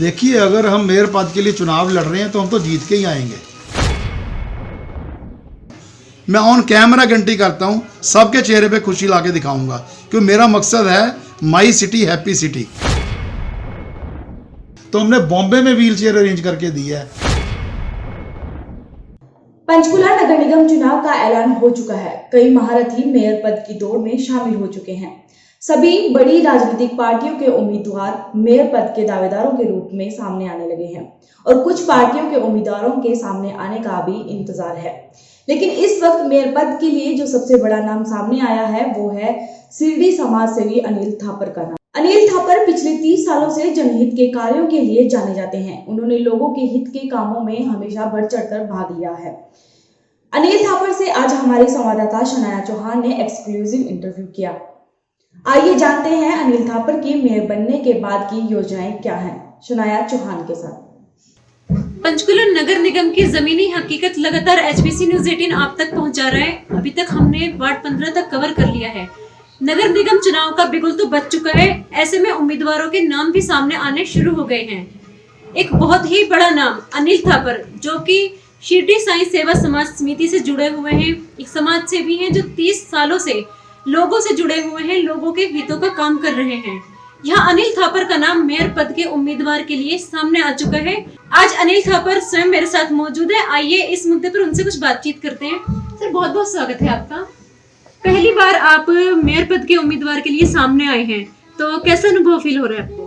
देखिए, अगर हम मेयर पद के लिए चुनाव लड़ रहे हैं तो हम तो जीत के ही आएंगे। मैं ऑन कैमरा गारंटी करता हूं, सबके चेहरे पे खुशी लाके दिखाऊंगा, क्योंकि मेरा मकसद है माई सिटी हैप्पी सिटी। तो हमने बॉम्बे में व्हील चेयर अरेंज करके दी है। पंचकुला नगर निगम चुनाव का ऐलान हो चुका है। कई महारथी मेयर पद की दौड़ में शामिल हो चुके हैं। सभी बड़ी राजनीतिक पार्टियों के उम्मीदवार मेयर पद के दावेदारों के रूप में सामने आने लगे हैं और कुछ पार्टियों के उम्मीदवारों के सामने आने का भी इंतजार है। लेकिन इस वक्त मेयर पद के लिए जो सबसे बड़ा नाम सामने आया है वो है शिरडी समाज सेवी अनिल थापर का नाम। अनिल थापर पिछले 30 सालों से जनहित के कार्यों के लिए जाने जाते हैं। उन्होंने लोगों के हित के कामों में हमेशा बढ़ चढ़कर भाग लिया है। अनिल थापर से आज हमारे संवाददाता शनाया चौहान ने एक्सक्लूसिव इंटरव्यू किया। आइए जानते हैं अनिल थापर की मेयर बनने के बाद की योजनाएं क्या हैं। शनाया चौहान के साथ। पंचकुला नगर निगम की जमीनी हकीकत लगातार HBC न्यूज़ 18 आप तक पहुंचा रहा है। अभी तक हमने वार्ड 15 तक कवर कर लिया है। नगर निगम चुनाव का बिगुल तो बज चुका है। ऐसे में उम्मीदवारों के नाम भी सामने आने शुरू हो गए हैं। एक बहुत ही बड़ा नाम अनिल थापर, जो कि शिरडी साईं सेवा समाज समिति से जुड़े हुए हैं, एक समाज सेवी हैं जो 30 सालों से लोगों से जुड़े हुए हैं, लोगों के हितों का काम कर रहे हैं। यहाँ अनिल थापर का नाम मेयर पद के उम्मीदवार के लिए सामने आ चुका है। आज अनिल थापर स्वयं मेरे साथ मौजूद है। आइए इस मुद्दे पर उनसे कुछ बातचीत करते हैं। सर, बहुत बहुत स्वागत है आपका। पहली बार आप मेयर पद के उम्मीदवार के लिए सामने आए हैं, तो कैसा अनुभव फील हो रहा है आपको?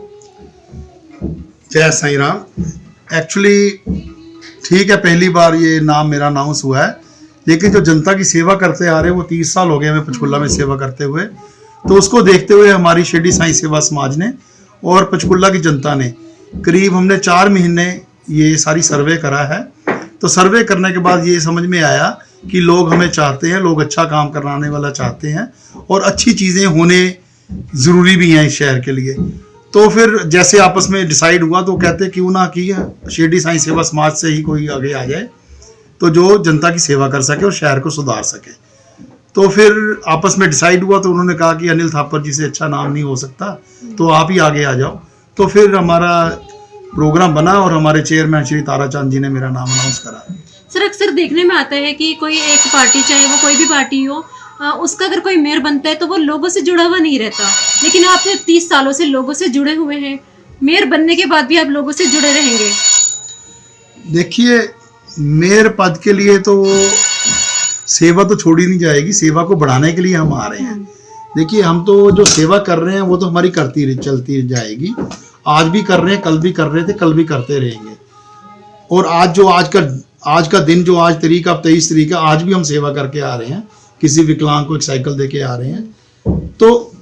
जय साईं राम। एक्चुअली ठीक है, पहली बार ये नाम मेरा अनाउंस हुआ है, लेकिन जो जनता की सेवा करते आ रहे हैं वो 30 साल हो गए हमें पंचकुला में सेवा करते हुए। तो उसको देखते हुए हमारी शिरडी साईं सेवा समाज ने और पंचकुला की जनता ने करीब हमने 4 महीने ये सारी सर्वे करा है। तो सर्वे करने के बाद ये समझ में आया कि लोग हमें चाहते हैं, लोग अच्छा काम कराने वाला चाहते हैं और अच्छी चीज़ें होने ज़रूरी भी हैं इस शहर के लिए। तो फिर जैसे आपस में डिसाइड हुआ तो कहते क्यों ना कि शिरडी साईं सेवा समाज से ही कोई आगे आ जाए, तो जो जनता की सेवा कर सके और शहर को सुधार सके। तो फिर आपस में डिसाइड हुआ, तो उन्होंने कहा कि अनिल थापर जी से अच्छा नाम नहीं हो सकता, तो आप ही आगे आ जाओ। तो फिर हमारा प्रोग्राम बना और हमारे चेयरमैन श्री ताराचंद जी ने मेरा नाम अनाउंस करा। सर, अक्सर देखने में आता है कि कोई एक पार्टी, चाहे वो कोई भी पार्टी हो, उसका अगर कोई मेयर बनता है तो वो लोगों से जुड़ा हुआ नहीं रहता। लेकिन आप 30 सालों से लोगों से जुड़े हुए हैं, मेयर बनने के बाद भी आप लोगों से जुड़े रहेंगे। देखिए, मेयर पद के लिए तो सेवा तो छोड़ी नहीं जाएगी, सेवा को बढ़ाने के लिए हम आ रहे हैं। देखिए, हम तो जो सेवा कर रहे हैं वो तो हमारी चलती जाएगी। आज भी कर रहे हैं, कल भी कर रहे थे, कल भी करते रहेंगे। और आज का दिन जो आज तारीख, अब 23 तारीख है, आज भी हम सेवा करके आ रहे हैं। किसी विकलांग को एक साइकिल दे के आ रहे हैं। तो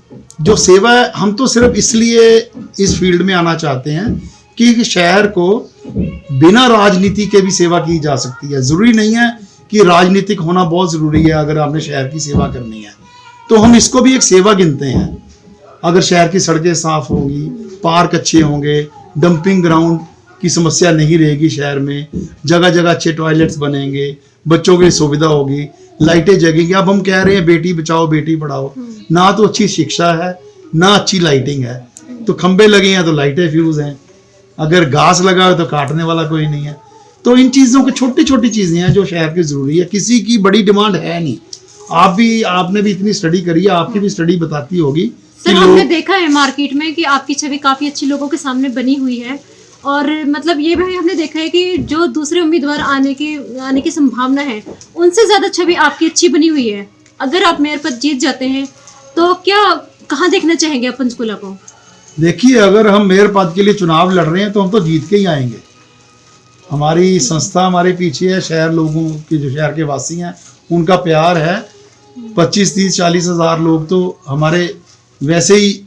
जो सेवा है, हम तो सिर्फ इसलिए इस फील्ड में आना चाहते हैं कि शहर को बिना राजनीति के भी सेवा की जा सकती है। ज़रूरी नहीं है कि राजनीतिक होना बहुत ज़रूरी है अगर आपने शहर की सेवा करनी है। तो हम इसको भी एक सेवा गिनते हैं। अगर शहर की सड़कें साफ होंगी, पार्क अच्छे होंगे, डंपिंग ग्राउंड की समस्या नहीं रहेगी शहर में, जगह जगह अच्छे टॉयलेट्स बनेंगे, बच्चों की सुविधा होगी, लाइटें जगेंगी। अब हम कह रहे हैं बेटी बचाओ बेटी पढ़ाओ, ना तो अच्छी शिक्षा है ना अच्छी लाइटिंग है। तो खंबे लगे हैं तो लाइटें फ्यूज हैं, अगर घास लगा हो तो काटने वाला कोई नहीं है। तो इन चीज़ों की छोटी छोटी चीज़ें हैं जो शहर की ज़रूरी है। किसी की बड़ी डिमांड है नहीं। आपने भी इतनी स्टडी करी है, आपकी भी स्टडी बताती होगी। सर, हमने देखा है मार्केट में कि आपकी छवि काफ़ी अच्छी लोगों के सामने बनी हुई है, और मतलब ये भी हमने देखा है कि जो दूसरे उम्मीदवार आने की संभावना है, उनसे ज़्यादा छवि आपकी अच्छी बनी हुई है। अगर आप मेयर पद जीत जाते हैं तो कहाँ देखना चाहेंगे आप पंचकुला को? देखिए, अगर हम मेयर पद के लिए चुनाव लड़ रहे हैं तो हम तो जीत के ही आएंगे। हमारी संस्था हमारे पीछे है, शहर लोगों की, जो शहर के वासी हैं उनका प्यार है। 25, 30, 40 हज़ार लोग तो हमारे वैसे ही,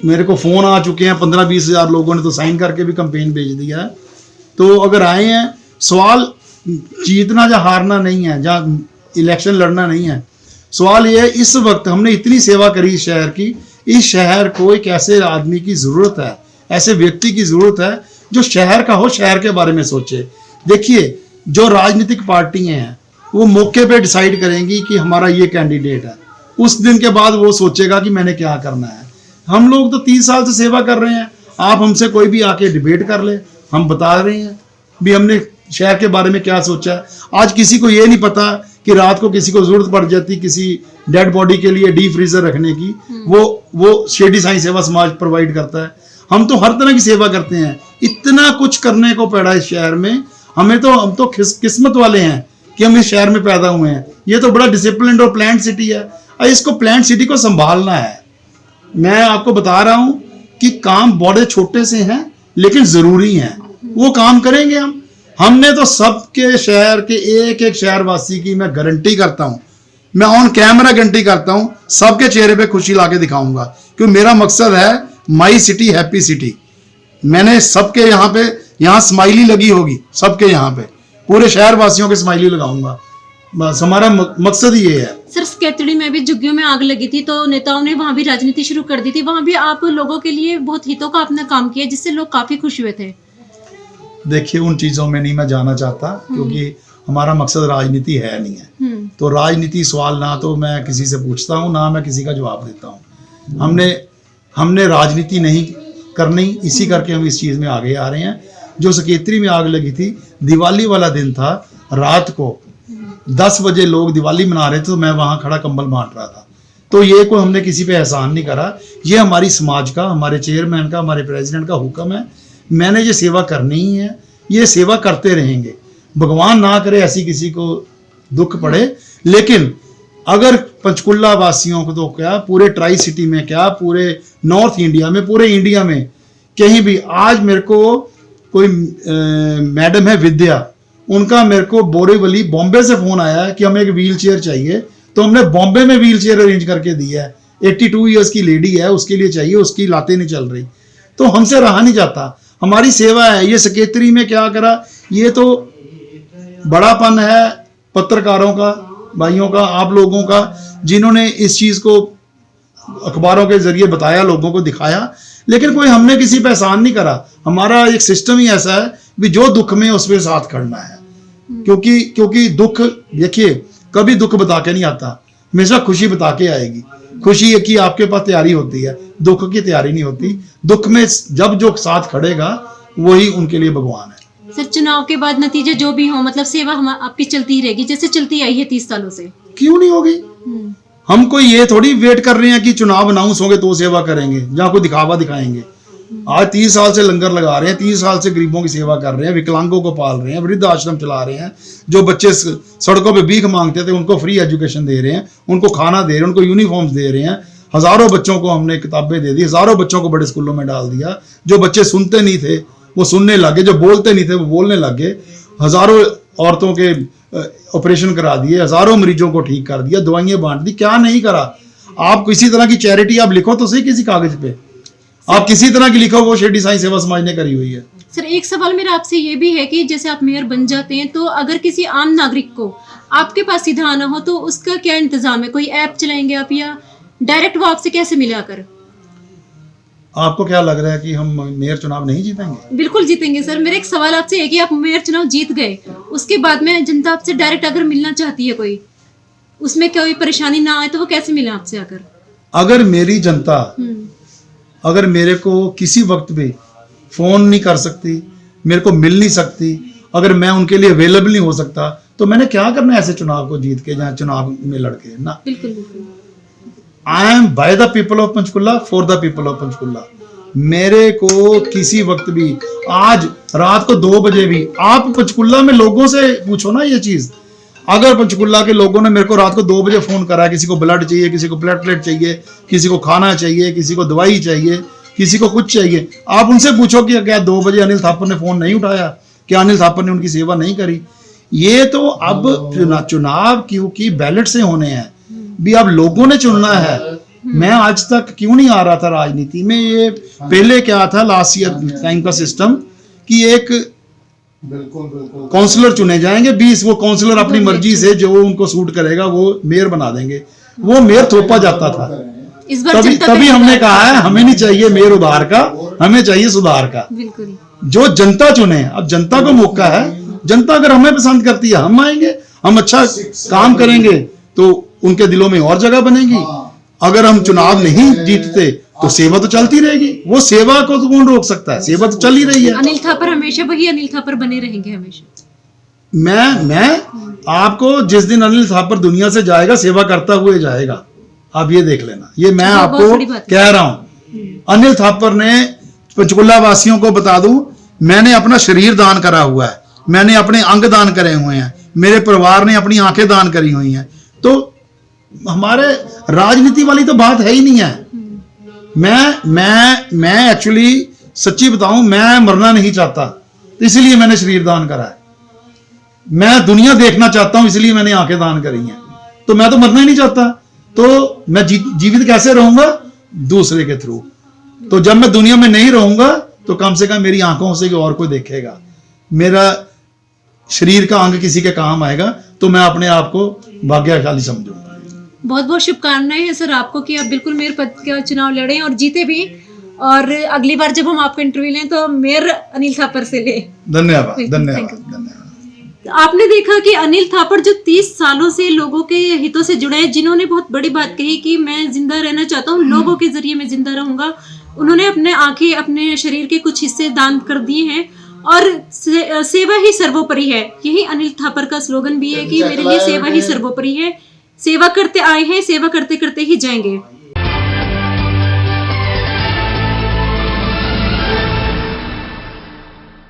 मेरे को फ़ोन आ चुके हैं। 15-20 हज़ार लोगों ने तो साइन करके भी कैंपेन भेज दिया है। तो अगर आए हैं, सवाल जीतना या हारना नहीं है, जहाँ इलेक्शन लड़ना नहीं है। सवाल ये है, इस वक्त हमने इतनी सेवा करी इस शहर की, इस शहर को एक ऐसे आदमी की ज़रूरत है, ऐसे व्यक्ति की ज़रूरत है जो शहर का हो, शहर के बारे में सोचे। देखिए, जो राजनीतिक पार्टियाँ हैं वो मौके पे डिसाइड करेंगी कि हमारा ये कैंडिडेट है, उस दिन के बाद वो सोचेगा कि मैंने क्या करना है। हम लोग तो 30 साल से सेवा कर रहे हैं। आप हमसे कोई भी आके डिबेट कर ले, हम बता रहे हैं भी हमने शहर के बारे में क्या सोचा है। आज किसी को ये नहीं पता कि रात को किसी को जरूरत पड़ जाती किसी डेड बॉडी के लिए डीप फ्रीजर रखने की, वो शिरडी साईं सेवा समाज प्रोवाइड करता है। हम तो हर तरह की सेवा करते हैं, इतना कुछ करने को पड़ा इस शहर में। हम तो किस्मत वाले हैं कि हम इस शहर में पैदा हुए हैं। ये तो बड़ा डिसिप्लिन्ड और प्लान्ड सिटी है, इसको प्लान्ड सिटी को संभालना है। मैं आपको बता रहा हूं कि काम बड़े छोटे से हैं लेकिन जरूरी हैं, वो काम करेंगे हम। हमने तो सबके शहर के एक एक शहरवासी की मैं गारंटी करता हूं, मैं ऑन कैमरा गारंटी करता हूं, सबके चेहरे पे खुशी लाके दिखाऊंगा, क्योंकि मेरा मकसद है माई सिटी हैप्पी सिटी। मैंने सबके यहाँ स्माइली लगी होगी, सबके यहाँ पे पूरे शहरवासियों के स्माइली लगाऊंगा, बस हमारा मकसद ही ये है। सर स्केतड़ी में भी झुग्गियों में आग लगी थी तो नेताओं ने वहां भी राजनीति शुरू कर दी थी, वहां भी आप लोगों के लिए बहुत हितों का अपना काम किया जिससे लोग काफी खुश हुए थे। देखिए उन चीजों में नहीं मैं जाना चाहता, क्योंकि हमारा मकसद राजनीति है नहीं है। तो राजनीति सवाल ना तो मैं किसी से पूछता हूँ, ना मैं किसी का जवाब देता हूँ। हमने राजनीति नहीं करनी, इसी करके हम इस चीज में आगे आ रहे हैं। जो सकेतरी में आग लगी थी, दिवाली वाला दिन था, रात को 10 बजे लोग दिवाली मना रहे थे, तो मैं वहां खड़ा कंबल बांट रहा था। तो ये कोई हमने किसी पे एहसान नहीं करा, ये हमारी समाज का, हमारे चेयरमैन का, हमारे प्रेसिडेंट का हुक्म है। मैंने ये सेवा करनी ही है, ये सेवा करते रहेंगे। भगवान ना करे ऐसी किसी को दुख पड़े, लेकिन अगर पंचकुला वासियों को तो क्या, पूरे ट्राई सिटी में क्या, पूरे नॉर्थ इंडिया में, पूरे इंडिया में कहीं भी, आज मेरे को कोई मैडम है विद्या, उनका मेरे को बोरीवली बॉम्बे से फोन आया है कि हमें एक व्हील चेयर चाहिए, तो हमने बॉम्बे में व्हील चेयर अरेंज करके दी है। 82 ईयर्स की लेडी है, उसके लिए चाहिए, उसकी लातें नहीं चल रही, तो हमसे रहा नहीं जाता। हमारी सेवा है। ये सकेतरी में क्या करा, ये तो बड़ापन है पत्रकारों का, भाइयों का, आप लोगों का, जिन्होंने इस चीज को अखबारों के जरिए बताया, लोगों को दिखाया, लेकिन कोई हमने किसी पे एहसान नहीं करा। हमारा एक सिस्टम ही ऐसा है कि जो दुख में उस पर साथ खड़ना है, क्योंकि दुख, देखिए कभी दुख बता के नहीं आता, हमेशा खुशी बता के आएगी। खुशी है कि आपके पास तैयारी होती है, दुख की तैयारी नहीं होती। दुख में जब जो साथ खड़ेगा वही उनके लिए भगवान है। सर चुनाव के बाद नतीजे जो भी हो, मतलब सेवा हम आपकी चलती ही रहेगी जैसे चलती आई है 30 सालों से। क्यों नहीं होगी? हम कोई ये थोड़ी वेट कर रहे हैं कि चुनाव अनाउंस होंगे तो सेवा करेंगे, जहाँ कोई दिखावा दिखाएंगे। आज 30 साल से लंगर लगा रहे हैं, 30 साल से गरीबों की सेवा कर रहे हैं, विकलांगों को पाल रहे हैं, वृद्ध आश्रम चला रहे हैं। जो बच्चे सड़कों पे भीख मांगते थे उनको फ्री एजुकेशन दे रहे हैं, उनको खाना दे रहे हैं, उनको यूनिफॉर्म्स दे रहे हैं। हजारों बच्चों को हमने किताबें दे दी, हजारों बच्चों को बड़े स्कूलों में डाल दिया। जो बच्चे सुनते नहीं थे वो सुनने लगे, जो बोलते नहीं थे वो बोलने लगे। हजारों औरतों के ऑपरेशन करा दिए, हजारों मरीजों को ठीक कर दिया, दवाइयां बांट दी। क्या नहीं करा? आप किसी तरह की चैरिटी आप लिखो तो सही, किसी कागज पे आप किसी तरह की लिखो, वो शिरडी साईं सेवा समाज ने करी हुई है। सर एक सवाल मेरा आपसे ये भी है कि जैसे आप मेयर बन जाते हैं तो अगर किसी आम नागरिक को आपके पास सीधा आना हो तो उसका क्या इंतजाम है? कोई ऐप चलाएंगे आप या डायरेक्ट वो आपसे कैसे मिले आकर? आपको क्या लग रहा है कि हम मेयर चुनाव नहीं जीतेंगे? बिल्कुल जीतेंगे सर। मेरा एक सवाल आपसे है कि आप मेयर चुनाव जीत गए, उसके बाद में जनता आपसे डायरेक्ट अगर मिलना चाहती है, कोई उसमें कोई परेशानी ना आए तो वो कैसे मिले आपसे आकर? अगर मेरी जनता अगर मेरे को किसी वक्त भी फोन नहीं कर सकती, मेरे को मिल नहीं सकती, अगर मैं उनके लिए अवेलेबल नहीं हो सकता, तो मैंने क्या करना है ऐसे चुनाव को जीत के, जहाँ चुनाव में लड़के ना। बिल्कुल बिल्कुल। I am by the people of Panchkula, for the people of Panchkula. मेरे को किसी वक्त भी, आज रात को 2 बजे भी, आप पंचकुला में लोगों से पूछो ना ये चीज। अगर पंचकुला के लोगों ने मेरे को रात को 2 बजे फोन करा, किसी को ब्लड चाहिए, किसी को प्लेटलेट चाहिए, किसी को खाना चाहिए, किसी को दवाई चाहिए, किसी को कुछ चाहिए, आप उनसे पूछो कि क्या 2 बजे अनिल थापर ने फोन नहीं उठाया, क्या अनिल थापर ने उनकी सेवा नहीं करी? ये तो अब चुनाव क्योंकि बैलेट से होने हैं भी, अब लोगों ने चुनना है। मैं आज तक क्यों नहीं आ रहा था राजनीति में? ये पहले क्या था लास्ट ईयर टाइम का सिस्टम कि एक काउंसलर चुने जाएंगे, 20 वो काउंसलर अपनी मर्जी से जो उनको सूट करेगा वो मेयर बना देंगे। वो मेयर थोपा जाता था। इस बार तभी हमने कहा है हमें नहीं चाहिए मेयर उधार का, हमें चाहिए सुधार का। बिल्कुल। जो जनता चुने, अब जनता को मौका है, जनता अगर हमें पसंद करती है हम आएंगे, हम अच्छा काम करेंगे तो उनके दिलों में और जगह बनेगी। अगर हम चुनाव नहीं जीतते, तो सेवा तो चलती रहेगी। वो सेवा को तो कौन रोक सकता है, सेवा तो चल ही रही है। अनिल थापर हमेशा वही अनिल थापर बने रहेंगे हमेशा। मैं आपको जिस दिन अनिल थापर दुनिया से जाएगा सेवा करता हुए जाएगा, आप ये देख लेना। ये मैं बहुत आपको बड़ी बात है। कह रहा हूं। अनिल थापर ने, पंचकुला वासियों को बता दूं, मैंने अपना शरीर दान करा हुआ है, मैंने अपने अंग दान करे हुए हैं, मेरे परिवार ने अपनी आंखें दान करी हुई हैं। तो हमारे राजनीति वाली तो बात है ही नहीं है। मैं एक्चुअली सच्ची बताऊं, मैं मरना नहीं चाहता, तो इसीलिए मैंने शरीर दान करा है। मैं दुनिया देखना चाहता हूं, इसलिए मैंने आंखें दान करी हैं। तो मैं तो मरना ही नहीं चाहता, तो मैं जीवित कैसे रहूंगा? दूसरे के थ्रू। तो जब मैं दुनिया में नहीं रहूंगा तो कम से कम मेरी आंखों से और कोई देखेगा, मेरा शरीर का अंग किसी के काम आएगा, तो मैं अपने आप को भाग्यशाली समझूंगा। बहुत बहुत शुभकामनाएं हैं सर आपको कि आप बिल्कुल मेयर पद का चुनाव लड़ें और जीते भी, और अगली बार जब हम आपका इंटरव्यू लें तो मेयर अनिल थापर से लें। धन्यवाद, Thank you. धन्यवाद। आपने देखा कि अनिल थापर जो 30 सालों से लोगों के हितों से जुड़े हैं, जिन्होंने बहुत बड़ी बात कही कि मैं जिंदा रहना चाहता हूँ, लोगों के जरिए मैं जिंदा रहूंगा। उन्होंने अपने आंखें, अपने शरीर के कुछ हिस्से दान कर दिए हैं, और सेवा ही सर्वोपरि है। यही अनिल थापर का स्लोगन भी है कि मेरे लिए सेवा ही सर्वोपरि है। सेवा करते आए हैं, सेवा करते करते ही जाएंगे।